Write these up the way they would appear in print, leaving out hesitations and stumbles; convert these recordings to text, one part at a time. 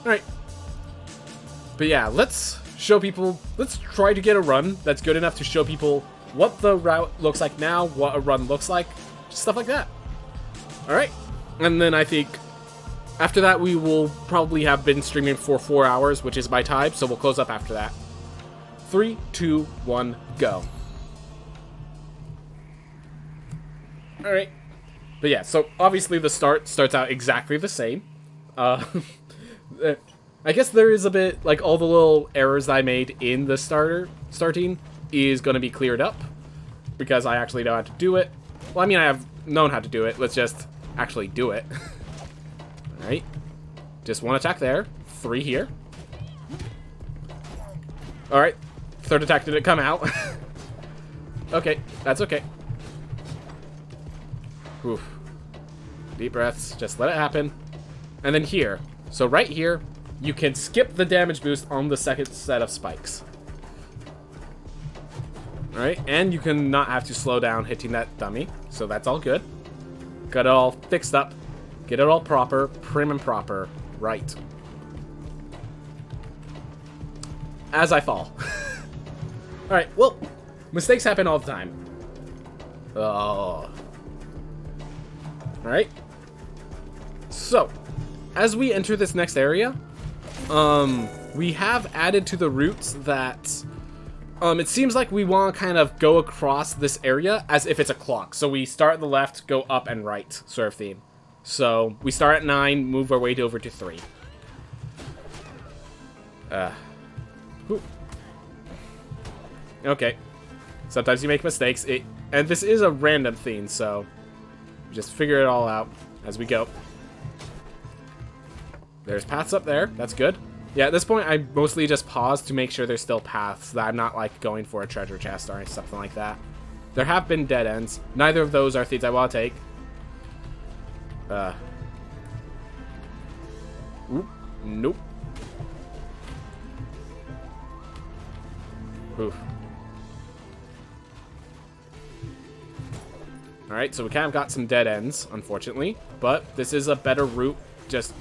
Alright. But yeah, let's show people, let's try to get a run that's good enough to show people what the route looks like now, what a run looks like, just stuff like that. Alright. And then I think after that we will probably have been streaming for 4 hours, which is my time, so we'll close up after that. 3, 2, 1, go. Alright. But yeah, so obviously the starts out exactly the same. I guess there is a bit, like, all the little errors that I made in the starting is going to be cleared up, because I actually know how to do it. Well, I mean, I have known how to do it. Let's just actually do it. Alright. Just 1 attack there. 3 here. Alright. 3rd attack didn't come out. Okay, that's okay. Oof. Deep breaths. Just let it happen. And then here. So right here, you can skip the damage boost on the 2nd set of spikes. Alright, and you can not have to slow down hitting that dummy. So that's all good. Got it all fixed up. Get it all proper, prim and proper. Right. As I fall. Alright, well, mistakes happen all the time. Oh. Alright. So, as we enter this next area, we have added to the routes that it seems like we want to kind of go across this area as if it's a clock. So we start at the left, go up and right sort of theme. So we start at 9, move our way over to 3. Okay. Sometimes you make mistakes. And this is a random theme, so just figure it all out as we go. There's paths up there. That's good. Yeah, at this point, I mostly just pause to make sure there's still paths, that I'm not, like, going for a treasure chest or something like that. There have been dead ends. Neither of those are things I want to take. Oop. Nope. Oof. Alright, so we kind of got some dead ends, unfortunately. But this is a better route, just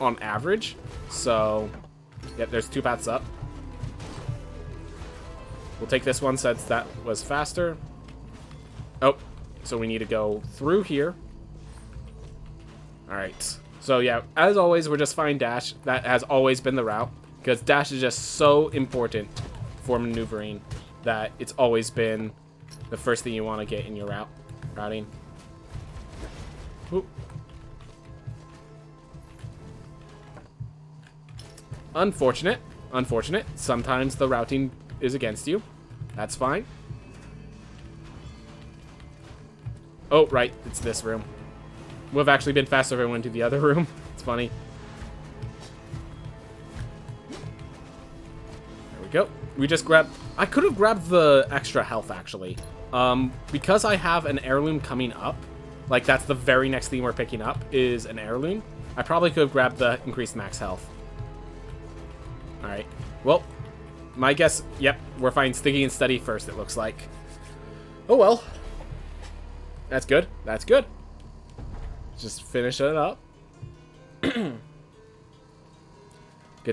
on average. So, yep, there's 2 paths up. We'll take this one since that was faster. Oh, so we need to go through here. Alright. So, yeah, as always, we're just finding dash. That has always been the route, because dash is just so important for maneuvering that it's always been the first thing you want to get in your routing. Oop. Unfortunate. Unfortunate. Sometimes the routing is against you. That's fine. Oh, right. It's this room. Would have actually been faster if I went to the other room. It's funny. There we go. We just grabbed... I could have grabbed the extra health, actually. Because I have an heirloom coming up, like that's the very next thing we're picking up is an heirloom, I probably could have grabbed the increased max health. Alright. Well, my guess... Yep, we're finding sticky and steady first, it looks like. Oh well. That's good. That's good. Just finish it up. Get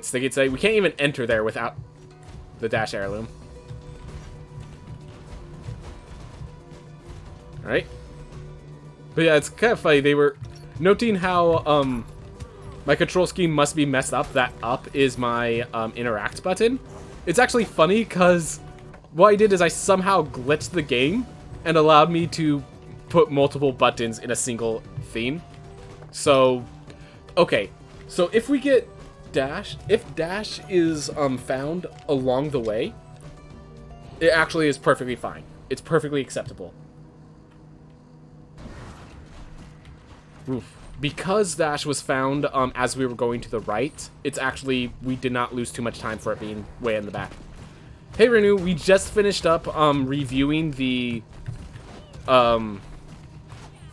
sticky and steady. We can't even enter there without the dash heirloom. Alright. But yeah, it's kind of funny. They were noting how my control scheme must be messed up. That up is my interact button. It's actually funny because what I did is I somehow glitched the game and allowed me to put multiple buttons in a single theme. So, okay. So if we get dash, if dash is found along the way, it actually is perfectly fine. It's perfectly acceptable. Oof. Because dash was found as we were going to the right, it's actually, we did not lose too much time for it being way in the back. Hey Renew, we just finished up reviewing the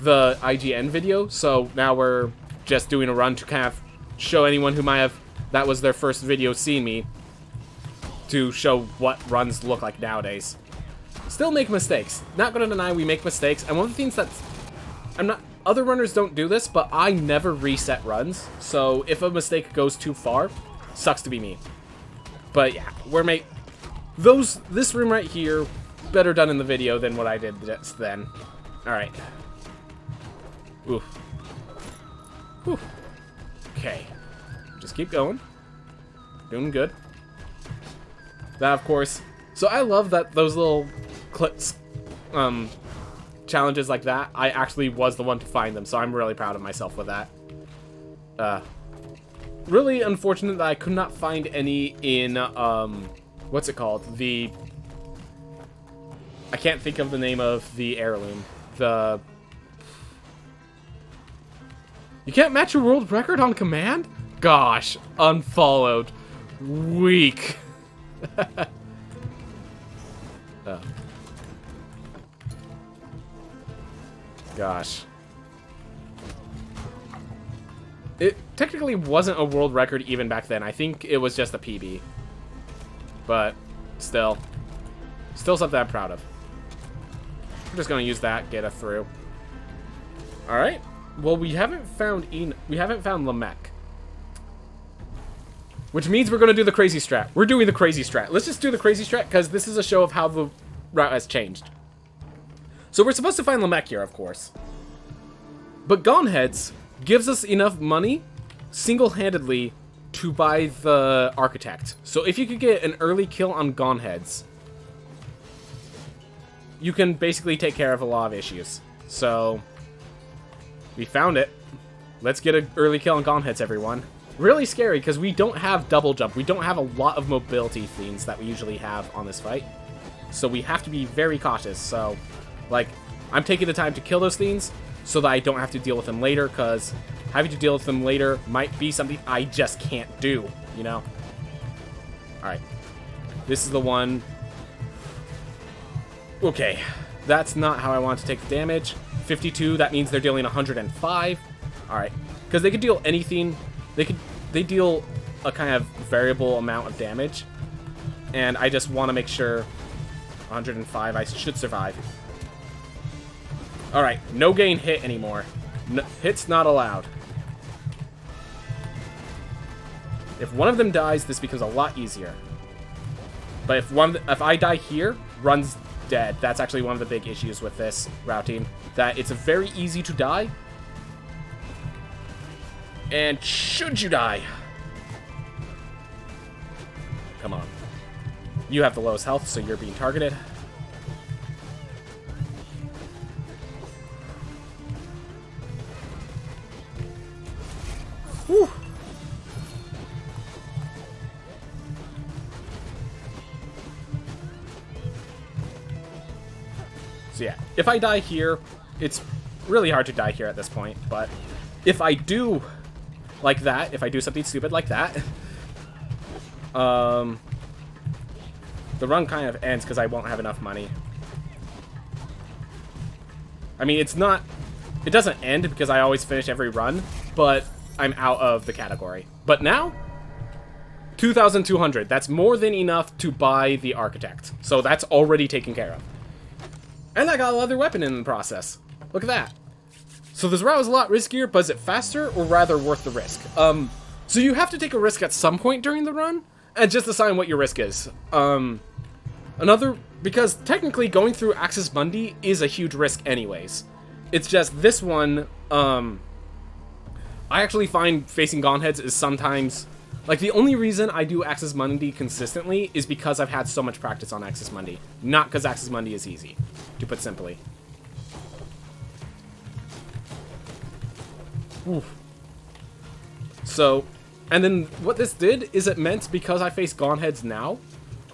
IGN video, so now we're just doing a run to kind of show anyone who might have, that was their first video seeing me, to show what runs look like nowadays. Still make mistakes. Not gonna deny we make mistakes, and one of the things that's, other runners don't do this, but I never reset runs. So if a mistake goes too far, sucks to be me. But yeah, this room right here, better done in the video than what I did just then. Alright. Oof. Whew. Okay. Just keep going. Doing good. That, of course. So I love that those little clips, challenges like that, I actually was the one to find them, so I'm really proud of myself with that. Really unfortunate that I could not find any in, what's it called? I can't think of the name of the heirloom. You can't match your world record on command? Gosh, unfollowed. Weak. Gosh. It technically wasn't a world record even back then. I think it was just a PB. But still something I'm proud of. I'm just gonna use that, get us through. All right. Well, we haven't found Lamech, which means we're gonna do the crazy strat. We're doing the crazy strat. Let's just do the crazy strat because this is a show of how the route has changed. So we're supposed to find Lamech here, of course. But Goneheads gives us enough money single-handedly to buy the Architect. So if you could get an early kill on Goneheads, you can basically take care of a lot of issues. So we found it. Let's get an early kill on Goneheads, everyone. Really scary because we don't have double jump. We don't have a lot of mobility themes that we usually have on this fight. So we have to be very cautious. So, like, I'm taking the time to kill those things so that I don't have to deal with them later, because having to deal with them later might be something I just can't do, you know? Alright. This is the one. Okay. That's not how I want to take the damage. 52, that means they're dealing 105. Alright. Because they could deal anything. They deal a kind of variable amount of damage. And I just want to make sure 105, I should survive. Alright, no gain hit anymore. No, hits not allowed. If one of them dies, this becomes a lot easier. But if I die here, run's dead. That's actually one of the big issues with this routing. That it's very easy to die. And should you die? Come on. You have the lowest health, so you're being targeted. Whew. So yeah, if I die here, it's really hard to die here at this point, but if I do like that, if I do something stupid like that, the run kind of ends because I won't have enough money. I mean, it doesn't end because I always finish every run, but I'm out of the category. But now, 2,200. That's more than enough to buy the Architect. So that's already taken care of. And I got a leather weapon in the process. Look at that. So this route is a lot riskier, but is it faster or rather worth the risk? So you have to take a risk at some point during the run, and just decide what your risk is. Because technically going through Axis Mundi is a huge risk anyways. It's just this one, I actually find facing Goneheads is sometimes, like, the only reason I do Axis Mundi consistently is because I've had so much practice on Axis Mundi. Not because Axis Mundi is easy, to put simply. Oof. So, and then what this did is it meant because I face Goneheads now,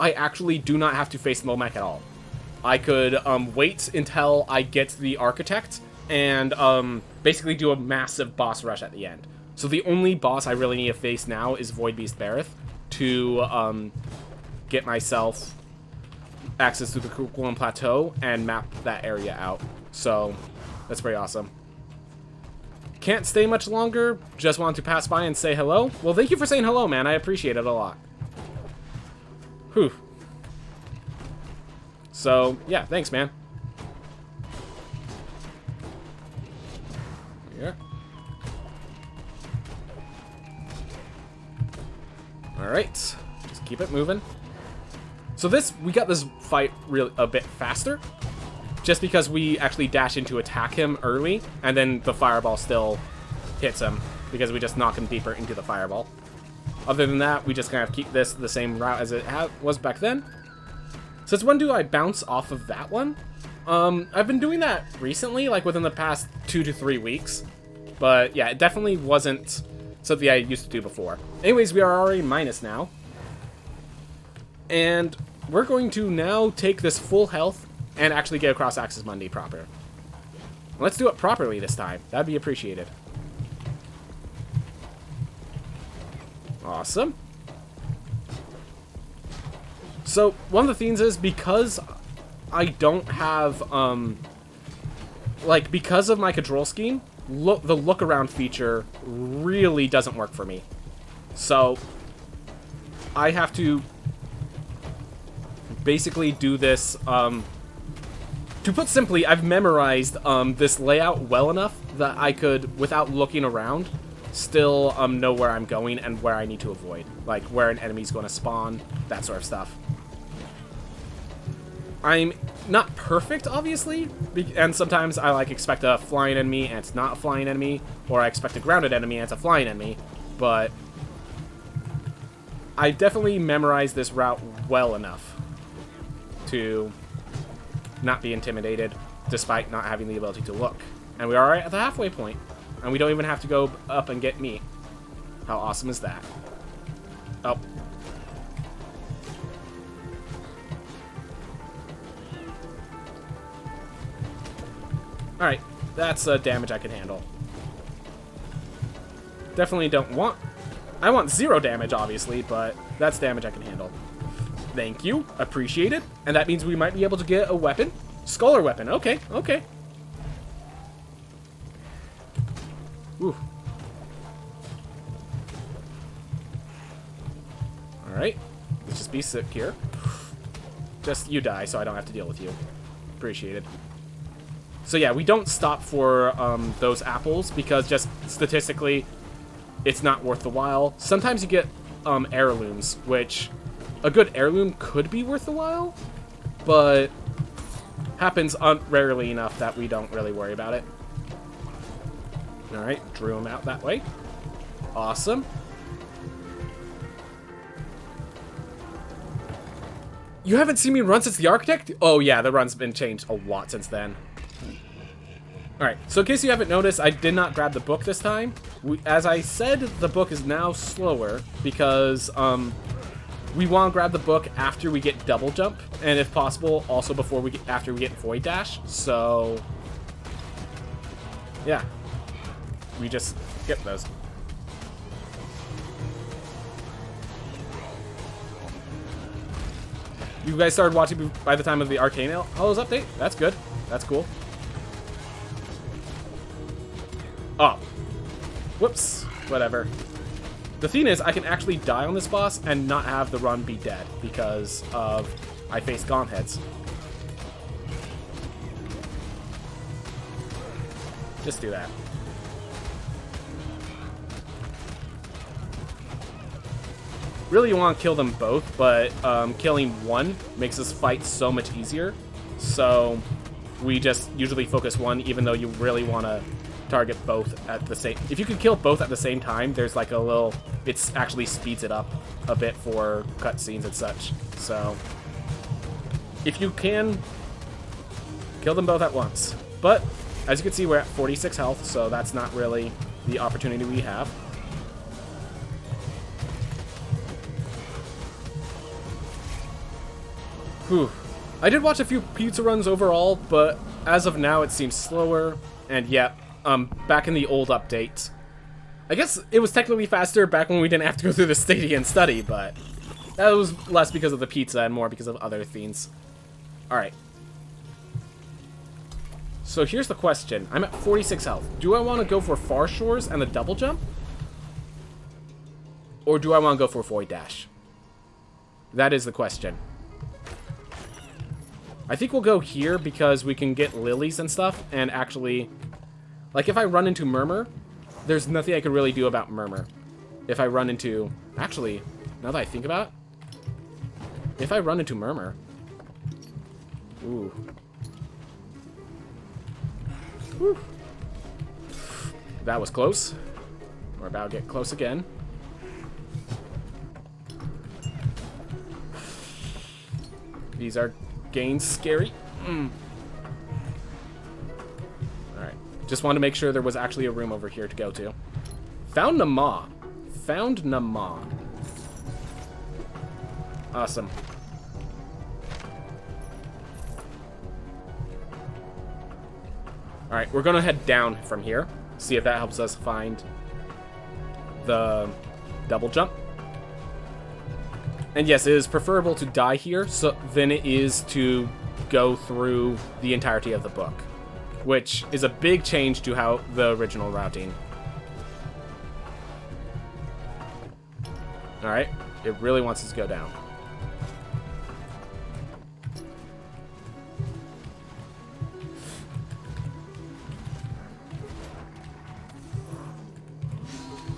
I actually do not have to face Lamech at all. I could wait until I get the Architect and basically do a massive boss rush at the end. So the only boss I really need to face now is Void Beast Barith to get myself access to the Kukulkan Plateau and map that area out. So that's pretty awesome. Can't stay much longer. Just wanted to pass by and say hello. Well, thank you for saying hello, man. I appreciate it a lot. Whew. So, yeah, thanks, man. Alright. Just keep it moving. So we got this fight a bit faster. Just because we actually dash in to attack him early, and then the fireball still hits him, because we just knock him deeper into the fireball. Other than that, we just kind of keep this the same route as it was back then. Since when do I bounce off of that one? I've been doing that recently, like within the past 2 to 3 weeks. But yeah, it definitely wasn't something I used to do before. Anyways, we are already minus now. And we're going to now take this full health and actually get across Axis Mundi proper. Let's do it properly this time. That'd be appreciated. Awesome. So, one of the things is, because I don't have, because of my control scheme, the look around feature really doesn't work for me. So, I have to basically do this, to put simply, I've memorized this layout well enough that I could, without looking around, still know where I'm going and where I need to avoid. Like, where an enemy's going to spawn, that sort of stuff. I'm not perfect, obviously, and sometimes I, expect a flying enemy and it's not a flying enemy, or I expect a grounded enemy and it's a flying enemy, but I definitely memorized this route well enough to not be intimidated, despite not having the ability to look. And we are right at the halfway point, and we don't even have to go up and get meat. How awesome is that? Oh. Alright, that's damage I can handle. Definitely don't want... I want 0 damage, obviously, but that's damage I can handle. Thank you. Appreciate it. And that means we might be able to get a weapon. Scholar weapon. Okay, okay. Ooh. Alright. Let's just be secure. Just you die so I don't have to deal with you. Appreciate it. So yeah, we don't stop for those apples because just statistically it's not worth the while. Sometimes you get heirlooms, which a good heirloom could be worth the while, but happens rarely enough that we don't really worry about it. Alright, drew him out that way. Awesome. You haven't seen me run since the Architect? Oh yeah, the run's been changed a lot since then. Alright, so in case you haven't noticed, I did not grab the book this time. As I said, the book is now slower because we want to grab the book after we get double jump, and if possible, also after we get void dash. So yeah, we just skip those. You guys started watching by the time of the Arcane Hollows update? That's good. That's cool. Oh. Whoops. Whatever. The thing is, I can actually die on this boss and not have the run be dead because of I face gaunt heads. Just do that. Really, you want to kill them both, but killing one makes this fight so much easier. So we just usually focus one, even though you really want to target both at the same... If you could kill both at the same time, there's like a little... It actually speeds it up a bit for cutscenes and such. So if you can, kill them both at once. But as you can see, we're at 46 health, so that's not really the opportunity we have. Whew. I did watch a few pizza runs overall, but as of now it seems slower. And yeah, back in the old update, I guess it was technically faster back when we didn't have to go through the Stadia and study, but that was less because of the pizza and more because of other things. Alright. So here's the question. I'm at 46 health. Do I want to go for Far Shores and the double jump? Or do I want to go for Void Dash? That is the question. I think we'll go here because we can get lilies and stuff, and actually, like if I run into Murmur, there's nothing I can really do about Murmur. If I run into, actually, now that I think about it. If I run into Murmur... Ooh. Whew. That was close. We're about to get close again. These are gains scary. Alright. Just wanted to make sure there was actually a room over here to go to. Found Nama. Found Nama. Awesome. Alright, we're going to head down from here. See if that helps us find the double jump. And yes, it is preferable to die here than it is to go through the entirety of the book, which is a big change to how the original routing. Alright, it really wants us to go down.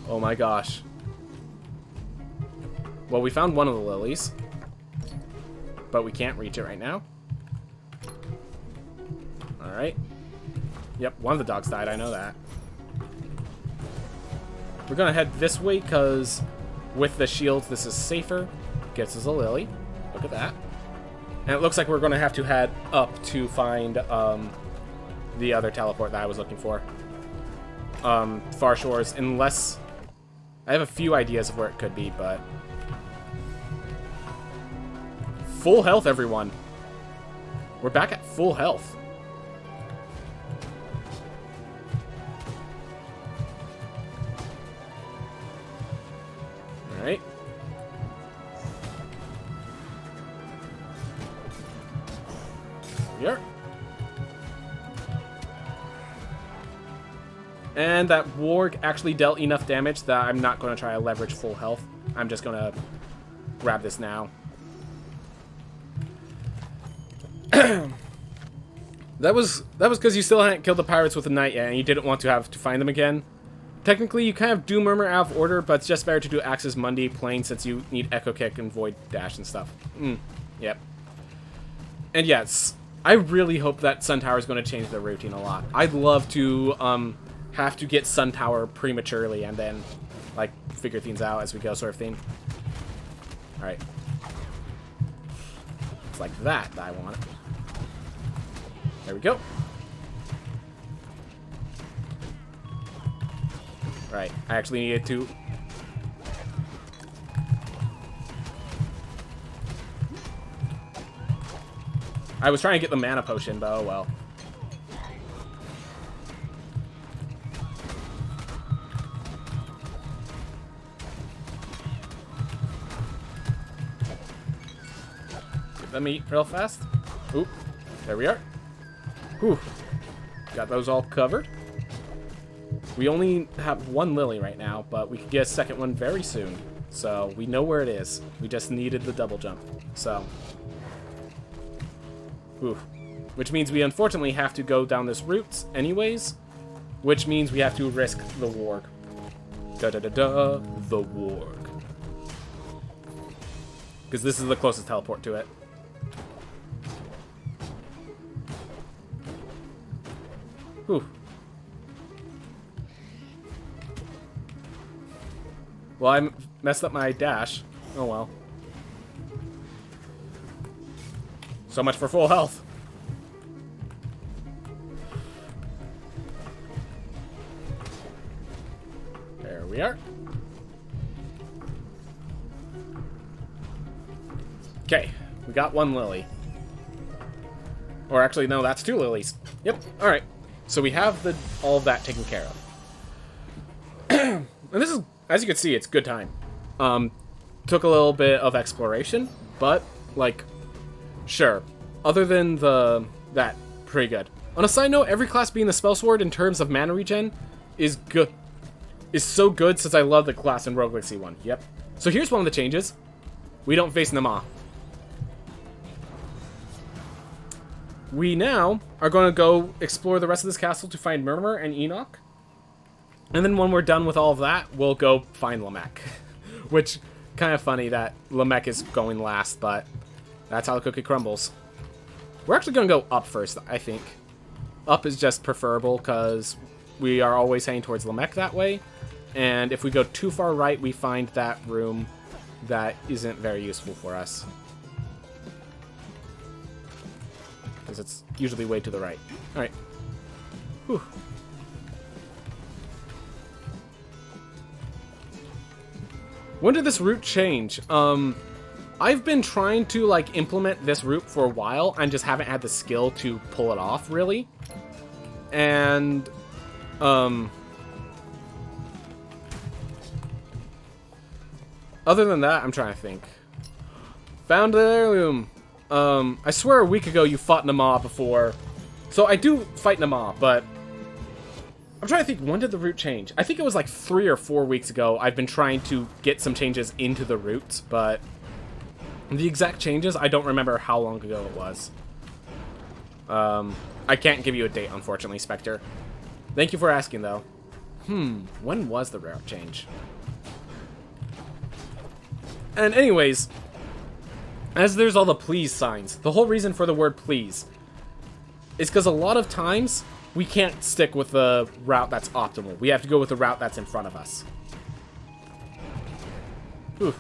Oh my gosh. Well, we found one of the lilies, but we can't reach it right now. Alright. Yep, one of the dogs died, I know that. We're gonna head this way, because with the shields, this is safer. Gets us a lily. Look at that. And it looks like we're gonna have to head up to find the other teleport that I was looking for. Far Shores, unless... I have a few ideas of where it could be, but... Full health, everyone. We're back at full health. Alright. Here. And that warg actually dealt enough damage that I'm not going to try to leverage full health. I'm just going to grab this now. That was because you still hadn't killed the pirates with the knight yet, and you didn't want to have to find them again. Technically, you kind of do Murmur out of order, but it's just better to do Axis Mundi plain since you need Echo Kick and Void Dash and stuff. Yep. And yes, I really hope that Sun Tower is going to change their routine a lot. I'd love to have to get Sun Tower prematurely and then like figure things out as we go, sort of thing. All right. It's like that I want it. There we go. Right, I actually needed to... I was trying to get the mana potion, but oh well. Get them eat real fast. Oop, there we are. Whew. Got those all covered. We only have one lily right now, but we could get a second one very soon. So we know where it is. We just needed the double jump. So. Whew. Which means we unfortunately have to go down this route anyways. Which means we have to risk the warg. Da-da-da-da. The warg. Because this is the closest teleport to it. Whew. Well, I messed up my dash. Oh well. So much for full health. There we are. Okay, we got one lily. Or actually, no, that's two lilies. Yep, alright. So we have all of that taken care of. And this is, as you can see, it's good time. Took a little bit of exploration, but, like, sure. Other than that, pretty good. On a side note, every class being the spell sword in terms of mana regen is good. Is so good since I love the class in Rogue Legacy 1. Yep. So here's one of the changes. We don't face Nama. We now are going to go explore the rest of this castle to find Murmur and Enoch. And then when we're done with all of that, we'll go find Lamech. Which kind of funny that Lamech is going last, but that's how the cookie crumbles. We're actually going to go up first, I think. Up is just preferable because we are always heading towards Lamech that way. And if we go too far right, we find that room that isn't very useful for us. Because it's usually way to the right. Alright. Whew. When did this route change? I've been trying to, like, implement this route for a while and just haven't had the skill to pull it off, really. And, other than that, I'm trying to think. Found the heirloom. I swear a week ago you fought Nama before. So I do fight Nama, but I'm trying to think, when did the route change? I think it was like 3 or 4 weeks ago. I've been trying to get some changes into the routes, but the exact changes, I don't remember how long ago it was. I can't give you a date, unfortunately, Spectre. Thank you for asking, though. When was the route change? And anyways, as there's all the please signs, the whole reason for the word please is because a lot of times we can't stick with the route that's optimal. We have to go with the route that's in front of us. Ooh.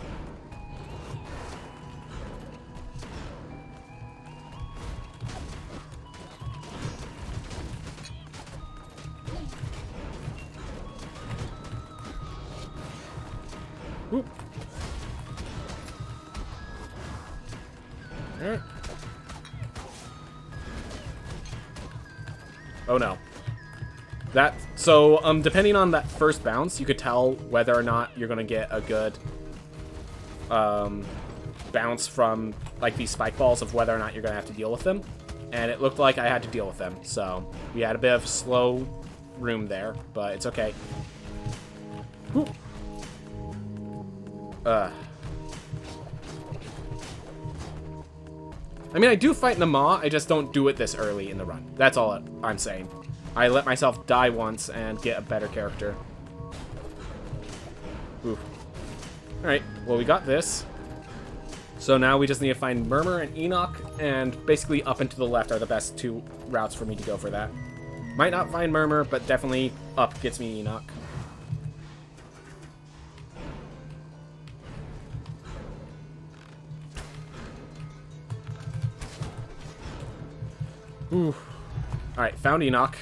Ooh. Alright. Oh no. So, depending on that first bounce, you could tell whether or not you're gonna get a good, bounce from, like, these spike balls of whether or not you're gonna have to deal with them. And it looked like I had to deal with them, so we had a bit of slow room there, but it's okay. Whew. I mean, I do fight Nama, I just don't do it this early in the run. That's all I'm saying. I let myself die once and get a better character. Ooh. Alright, well, we got this. So now we just need to find Murmur and Enoch, and basically up and to the left are the best 2 routes for me to go for that. Might not find Murmur, but definitely up gets me Enoch. Ooh. Alright, found Enoch.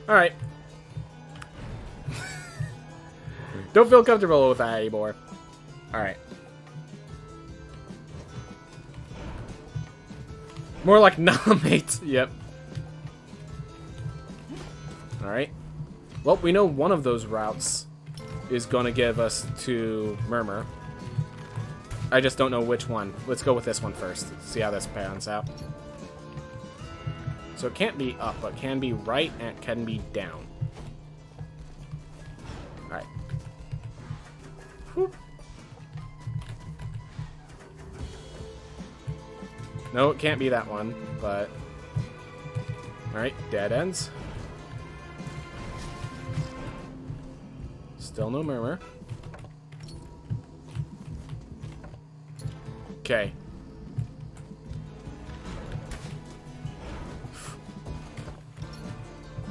Alright. Don't feel comfortable with that anymore. Alright. More like nah, mate. Yep. Alright. Well, we know one of those routes is gonna give us to Murmur. I just don't know which one. Let's go with this one first. See how this pans out. So it can't be up, but it can be right and it can be down. Alright. No, it can't be that one, but... Alright, dead ends. Still no Murmur. Okay.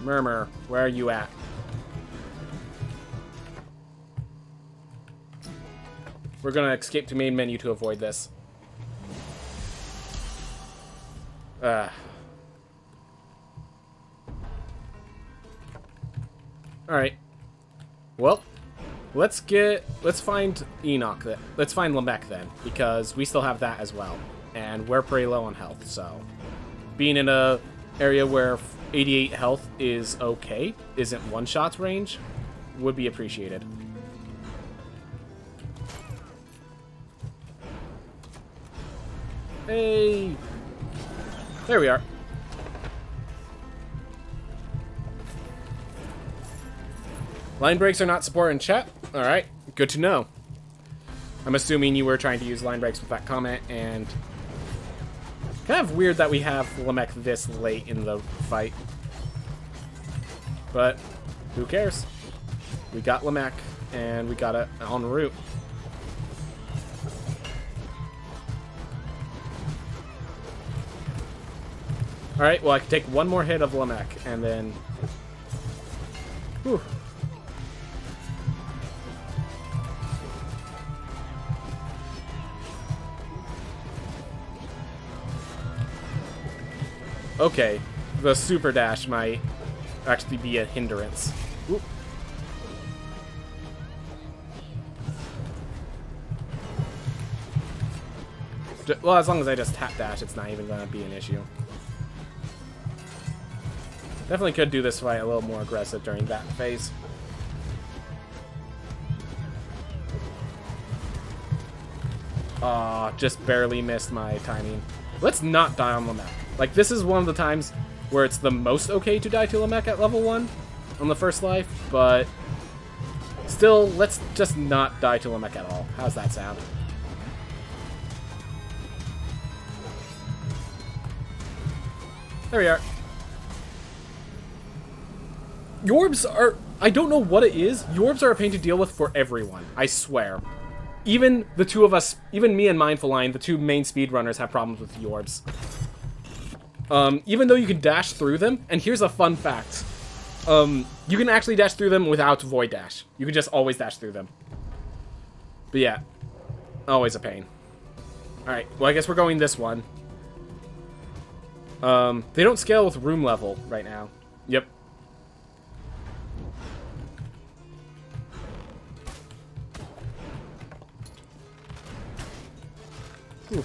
Murmur, where are you at? We're gonna escape to main menu to avoid this. Alright. Well, let's find Enoch then. Let's find Lamech then, because we still have that as well. And we're pretty low on health, so being in a area where 88 health is okay, isn't one-shot range, would be appreciated. Hey! There we are. Line breaks are not supported in chat. Alright, good to know. I'm assuming you were trying to use line breaks with that comment, and kind of weird that we have Lamech this late in the fight. But Who cares? We got Lamech, and we got it en route. Alright, well, I can take one more hit of Lamech, and then... Whew. Okay, the super dash might actually be a hindrance. Ooh. Well, as long as I just tap dash, it's not even going to be an issue. Definitely could do this fight a little more aggressive during that phase. Aw, just barely missed my timing. Let's not die on Lamech. Like, this is one of the times where it's the most okay to die to Lamech at level 1 on the first life, but still, let's just not die to Lamech at all. How's that sound? There we are. Yorbs are... I don't know what it is. Yorbs are a pain to deal with for everyone. I swear. Even the two of us, even me and Mindful Line, the two main speedrunners, have problems with Yorbs. Even though you can dash through them, and here's a fun fact. You can actually dash through them without Void Dash. You can just always dash through them. But yeah, always a pain. Alright, well I guess we're going this one. They don't scale with room level right now. Yep. Ooh.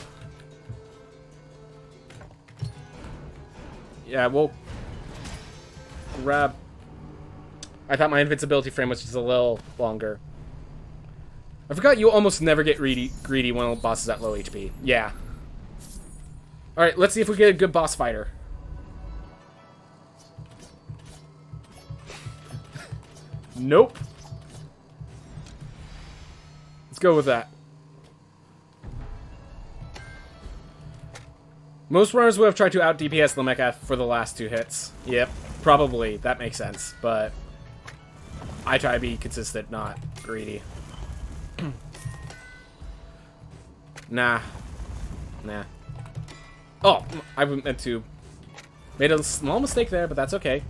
Yeah, we'll grab... I thought my invincibility frame was just a little longer. I forgot you almost never get greedy when a boss is at low HP. Yeah. Alright, let's see if we get a good boss fighter. Nope. Let's go with that. Most runners would have tried to out DPS Lamech for the last 2 hits. Yep, probably. That makes sense, but I try to be consistent, not greedy. Nah. Oh, I meant to. Made a small mistake there, but that's okay.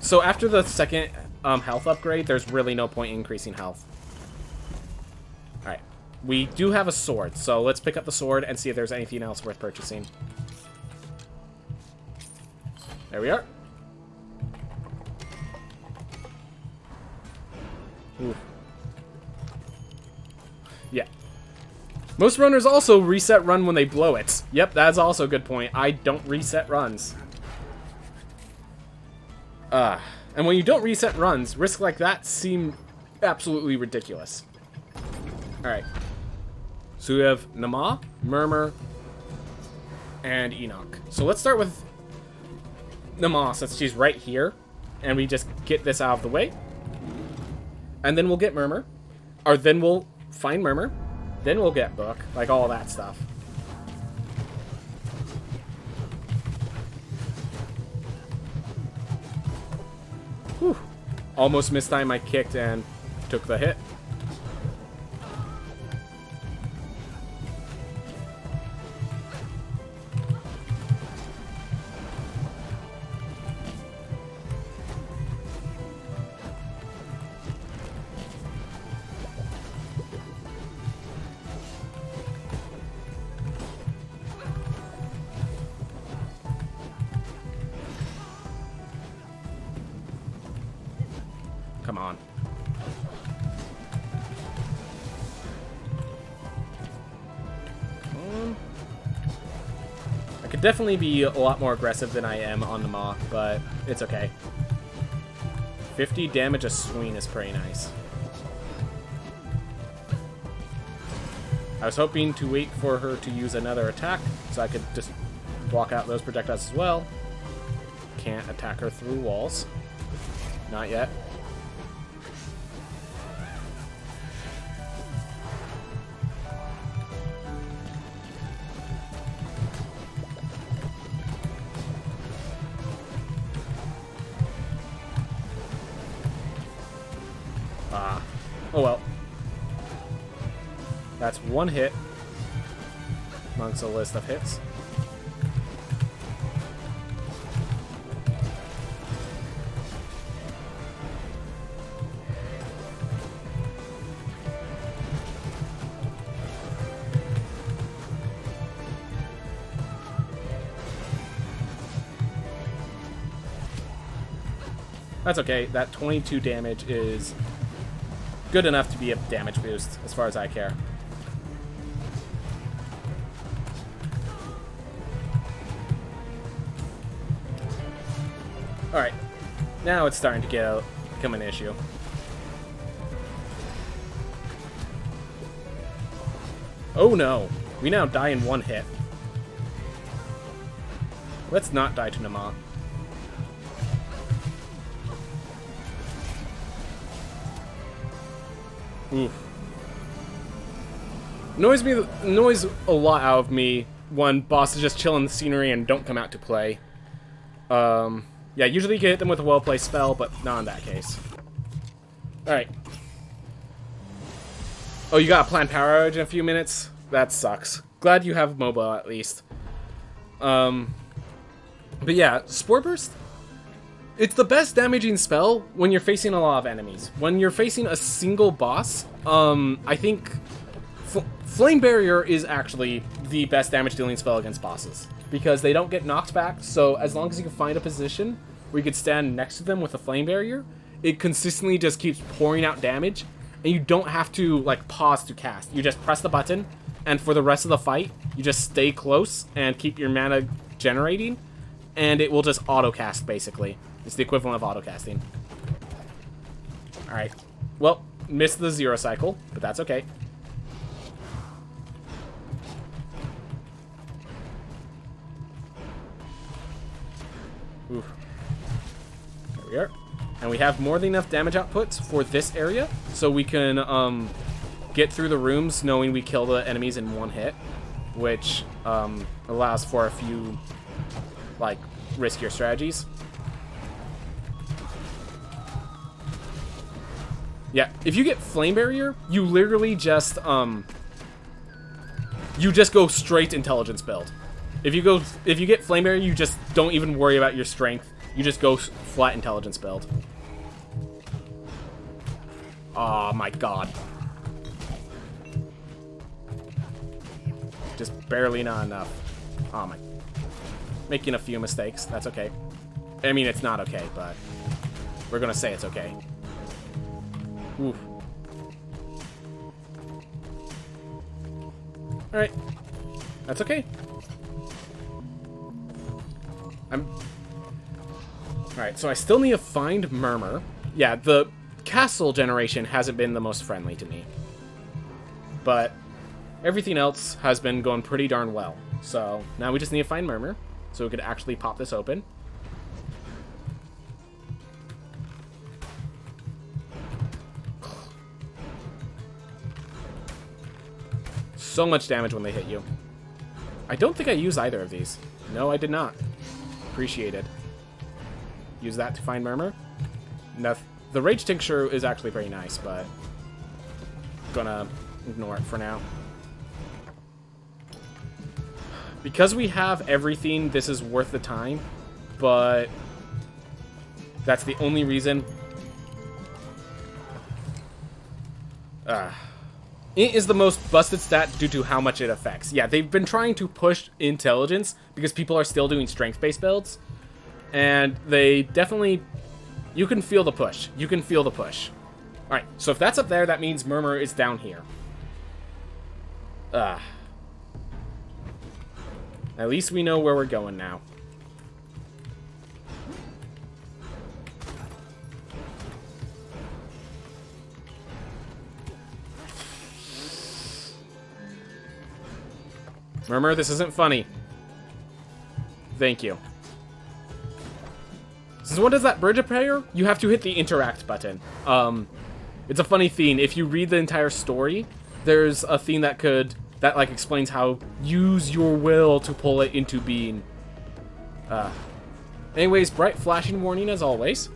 So after the second health upgrade, there's really no point in increasing health. Alright. We do have a sword, so let's pick up the sword and see if there's anything else worth purchasing. There we are. Ooh. Yeah. Most runners also reset run when they blow it. Yep, that's also a good point. I don't reset runs. And when you don't reset runs, risks like that seem absolutely ridiculous. Alright. So we have Nama, Murmur, and Enoch. So let's start with Nama, since she's right here. And we just get this out of the way. And then we'll get Murmur. Or then we'll find Murmur. Then we'll get Book. Like all that stuff. Whew. Almost missed time I kicked and took the hit. Come on. I could definitely be a lot more aggressive than I am on the Maw, but it's okay. 50 damage a swing is pretty nice. I was hoping to wait for her to use another attack, so I could just block out those projectiles as well. Can't attack her through walls. Not yet. Oh well. That's one hit amongst a list of hits. That's okay. That 22 damage is good enough to be a damage boost, as far as I care. Alright. Now it's starting to become an issue. Oh no. We now die in one hit. Let's not die to Nama. Oof. Annoys a lot out of me when bosses just chill in the scenery and don't come out to play. Yeah, usually you can hit them with a well-placed spell, but not in that case. Alright. Oh, you got a planned power outage in a few minutes? That sucks. Glad you have mobile, at least. But yeah, Spore Burst. It's the best damaging spell when you're facing a lot of enemies. When you're facing a single boss, I think Flame Barrier is actually the best damage dealing spell against bosses. Because they don't get knocked back, so as long as you can find a position where you could stand next to them with a Flame Barrier, it consistently just keeps pouring out damage, and you don't have to, like, pause to cast. You just press the button, and for the rest of the fight, you just stay close and keep your mana generating, and it will just auto-cast, basically. It's the equivalent of auto-casting. Alright. Well, missed the zero cycle, but that's okay. Oof. There we are. And we have more than enough damage outputs for this area, so we can get through the rooms knowing we kill the enemies in one hit, which allows for a few, like, riskier strategies. Yeah, if you get Flame Barrier, you literally just go straight intelligence build. If you get Flame Barrier, you just don't even worry about your strength. You just go flat intelligence build. Oh my god. Just barely not enough. Oh my. Making a few mistakes. That's okay. I mean, it's not okay, but we're gonna say it's okay. Oof. Alright. That's okay. Alright, so I still need to find Murmur. Yeah, the castle generation hasn't been the most friendly to me. But everything else has been going pretty darn well. So now we just need to find Murmur, so we could actually pop this open. So much damage when they hit you. I don't think I used either of these. No, I did not. Appreciated. Use that to find Murmur. No, the Rage Tincture is actually pretty nice, but gonna ignore it for now. Because we have everything, this is worth the time, but that's the only reason. It is the most busted stat due to how much it affects. Yeah, they've been trying to push intelligence because people are still doing strength-based builds. And they definitely... You can feel the push. You can feel the push. Alright, so if that's up there, that means Murmur is down here. At least we know where we're going now. Murmur, this isn't funny. Thank you. Since when does that bridge appear? You have to hit the interact button. It's a funny theme. If you read the entire story, there's a theme that like explains how use your will to pull it into being. Anyways, bright flashing warning as always.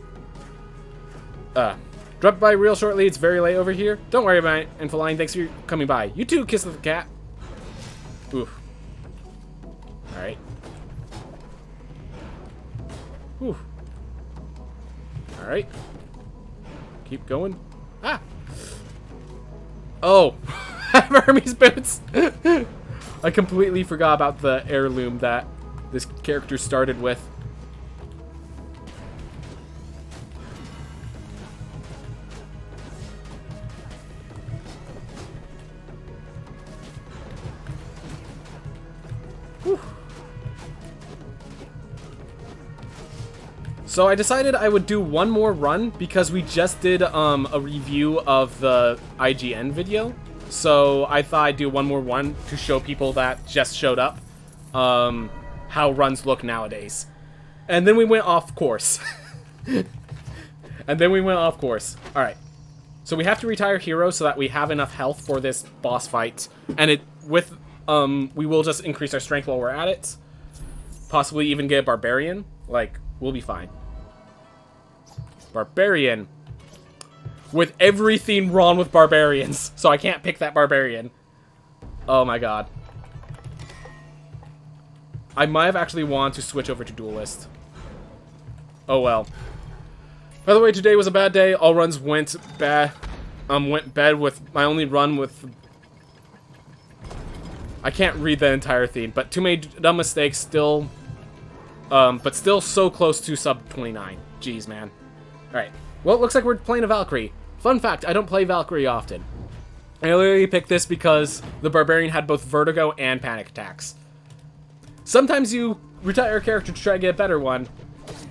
Drop by real shortly. It's very late over here. Don't worry about it. And Feline, thanks for coming by. You too, Kiss of the Cat. Oof. Alright. Whew. Alright. Keep going. Ah! Oh! I have Hermes boots! I completely forgot about the heirloom that this character started with. Whew. So I decided I would do one more run because we just did a review of the IGN video. So I thought I'd do one more run to show people that just showed up how runs look nowadays. And then we went off course. Alright. So we have to retire Hero so that we have enough health for this boss fight. And we will just increase our strength while we're at it. Possibly even get a Barbarian. Like, we'll be fine. Barbarian. With everything wrong with Barbarians. So I can't pick that Barbarian. Oh my god. I might have actually wanted to switch over to Duelist. Oh well. By the way, today was a bad day. All runs went bad. Went bad with my only run with... I can't read the entire theme, but too many dumb mistakes still... but still so close to sub 29. Jeez, man. Alright. Well, it looks like we're playing a Valkyrie. Fun fact, I don't play Valkyrie often. I literally picked this because the Barbarian had both Vertigo and Panic Attacks. Sometimes you retire a character to try to get a better one,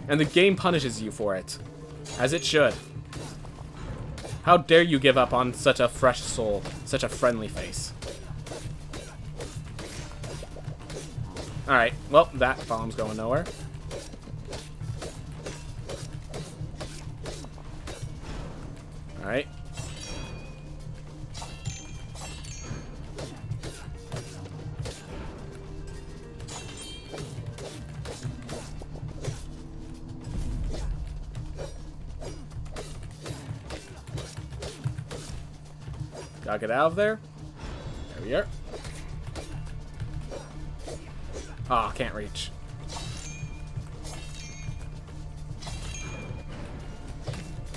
and the game punishes you for it. As it should. How dare you give up on such a fresh soul, such a friendly face. Alright, well, that bomb's going nowhere. Alright. Gotta get out of there. There we are. Ah, can't reach.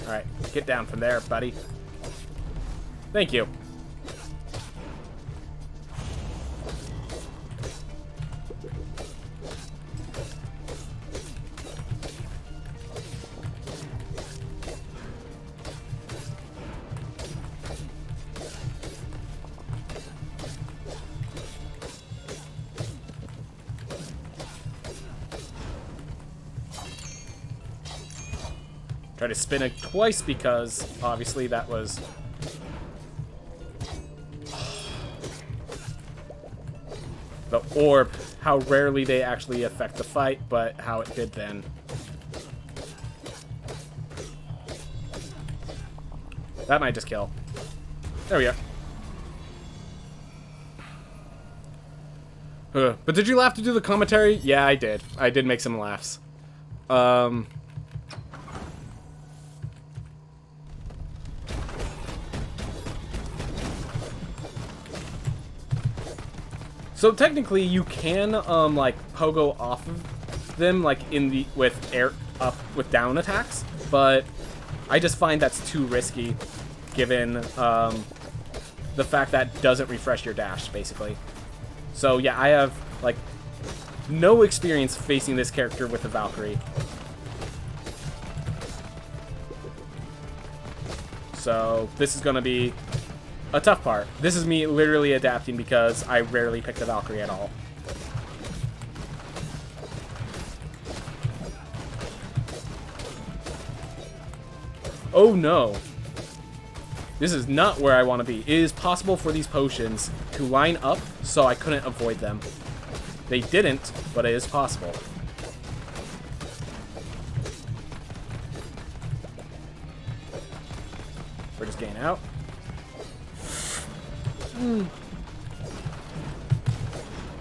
Alright, get down from there, buddy. Thank you. Try to spin it twice because obviously that was... The orb, how rarely they actually affect the fight, but how it did then. That might just kill. There we go. But did you laugh to do the commentary? Yeah, I did. I did make some laughs. So technically, you can like pogo off of them, like with down attacks, but I just find that's too risky, given the fact that it doesn't refresh your dash, basically. So yeah, I have like no experience facing this character with the Valkyrie. So this is gonna be a tough part. This is me literally adapting because I rarely pick the Valkyrie at all. Oh no. This is not where I want to be. It is possible for these potions to line up so I couldn't avoid them. They didn't, but it is possible. We're just getting out.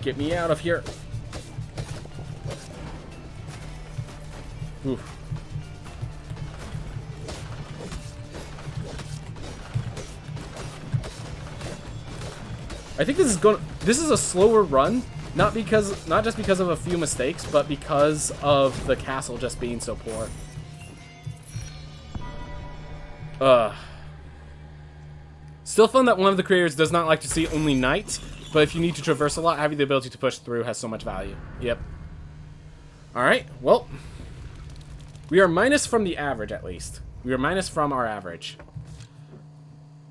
Get me out of here. Oof. I think this is a slower run, not just because of a few mistakes, but because of the castle just being so poor. Still fun that one of the creators does not like to see only knights, but if you need to traverse a lot, having the ability to push through has so much value. Yep. Alright, well, we are minus from the average, at least. We are minus from our average.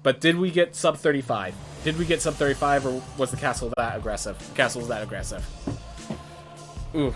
But did we get sub 35? Did we get sub 35, or was the castle that aggressive? Castle's that aggressive. Ooh.